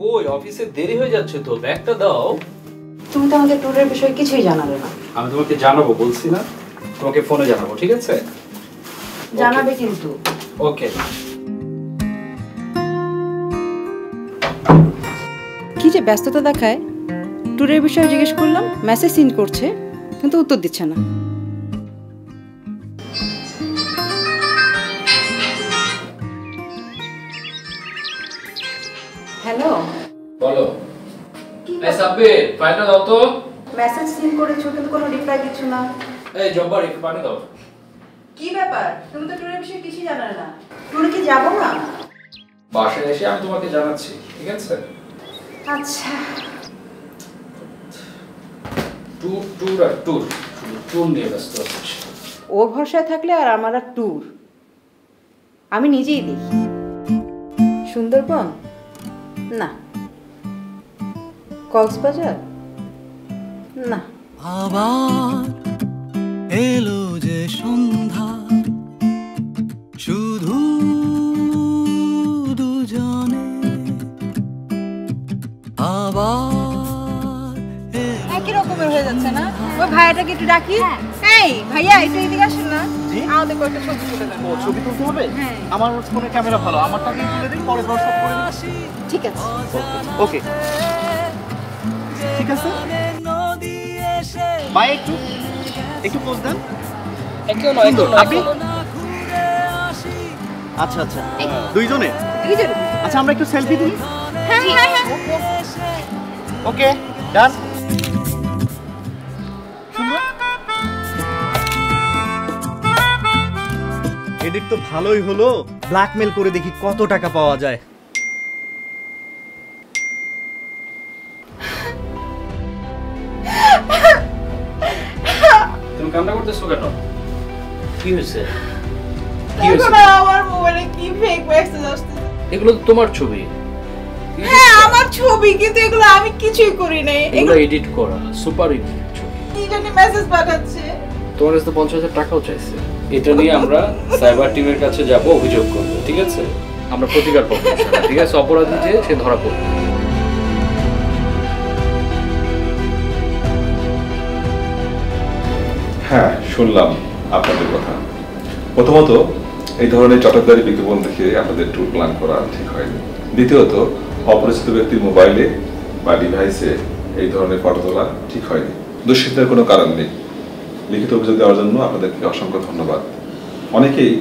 কই অফিসে দেরি হয়ে যাচ্ছে তো, ব্যাগটা দাও। তুমি তো আমাকে ট্যুরের বিষয়ে কিছুই জানালে না। আমি তোমাকে জানাবো বলছি না, তোমাকে ফোনে জানাবো, ঠিক আছে? জানাবে কিন্তু। ওকে। কি যে ব্যস্ততা দেখায়, ট্যুরের বিষয়ে জিজ্ঞেস করলাম, মেসেজ সিন করছে কিন্তু উত্তর দিচ্ছে না। হ্যালো, বলো। এই সাব্বির, ফাইলটা দাও তো। মেসেজ সিন করেছো কিন্তু কোনো রিপ্লাই দিচ্ছ না। এই জব্বার, একটু পানি দাও। কি ব্যাপার? তুমি তো ট্যুরের বিষয়ে কিছুই জানালে না। ট্যুরে কি যাবো না? বাসায় এসে আমি তোমাকে জানাচ্ছি, ঠিক আছে? আচ্ছা। ট্যুর নিয়ে ব্যস্ত আছিস। ওর ভরসায় থাকলে আর আমার আর ট্যুর, আমি নিজেই দেখি। সুন্দরবন না, কক্সবাজার না। আবার এলো যে সন্ধ্যা, শুধু দুজনে আবার একই রকমের হয়ে যাচ্ছে না? ওই ভাইয়াটাকে একটু ডাকি। এই ভাইয়া, একটু এদিকে আসেন না। আমাদের কয়েকটা ছবি তুলে দেন। ও ছবি তুলতে হবে? আমার ফোনে ক্যামেরা ভালো, আমারটাকে তুলে দিই, পরে ধর সব করে দিচ্ছি। ঠিক আছে, ওকে, ঠিক আছে। ভাই একটু একটু পোজ দেন। আপনি? আচ্ছা আচ্ছা, দুইজনে? আচ্ছা, আমরা একটু সেলফি তুলি। ওকে, ডান। এডিট তো ভালোই হলো, ব্ল্যাকমেল করে দেখি কত টাকা পাওয়া যায়। তুমি কান্না করতেছো কেন? কি হয়েছে? আমার মোবাইলে কি ফেক মেসেজ আসছে? এগুলো তো তোমার ছবি। হ্যাঁ, আমার ছবি, কিন্তু এগুলো আমি কিছুই করি নাই। এগুলো এডিট করা, সুপার এডিট ছবি। কি জানি মেসেজ পাঠাচ্ছে। তোমার কাছে তো 50,000 টাকাও চাইছে। এটা নিয়ে আমরা সাইবার টিমের কাছে যাব, অভিযোগ করব, ঠিক আছে? আমরা প্রতিকার করব, ঠিক আছে? অপরাধী যে সে ধরা পড়বে। হ্যাঁ, শুনলাম আপনাদের কথা। প্রথমত, এই ধরনের চটকদারি বিজ্ঞাপন দেখে আপনাদের ট্যুর প্ল্যান করা ঠিক হয়নি। দ্বিতীয়ত, অপরিচিত ব্যক্তির মোবাইলে বা ডিভাইসে এই ধরনের ফটো তোলা ঠিক হয়নি। দুশ্চিন্তার কোনো কারণ নেই। লিখিত অভিযোগ দেওয়ার জন্য আপনাদেরকে অসংখ্য ধন্যবাদ। অনেকেই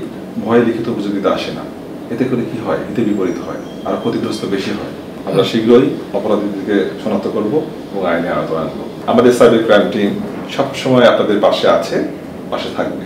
ভয়ে লিখিত অভিযোগ দিতে আসে না। এতে করে কি হয়? এতে বিপরীত হয়, আর ক্ষতিগ্রস্ত বেশি হয়। আমরা শীঘ্রই অপরাধীদেরকে শনাক্ত করব এবং আইনে আওতায় আনবো। আমাদের সাইবার ক্রাইম টিম সবসময় আপনাদের পাশে আছে, পাশে থাকবে।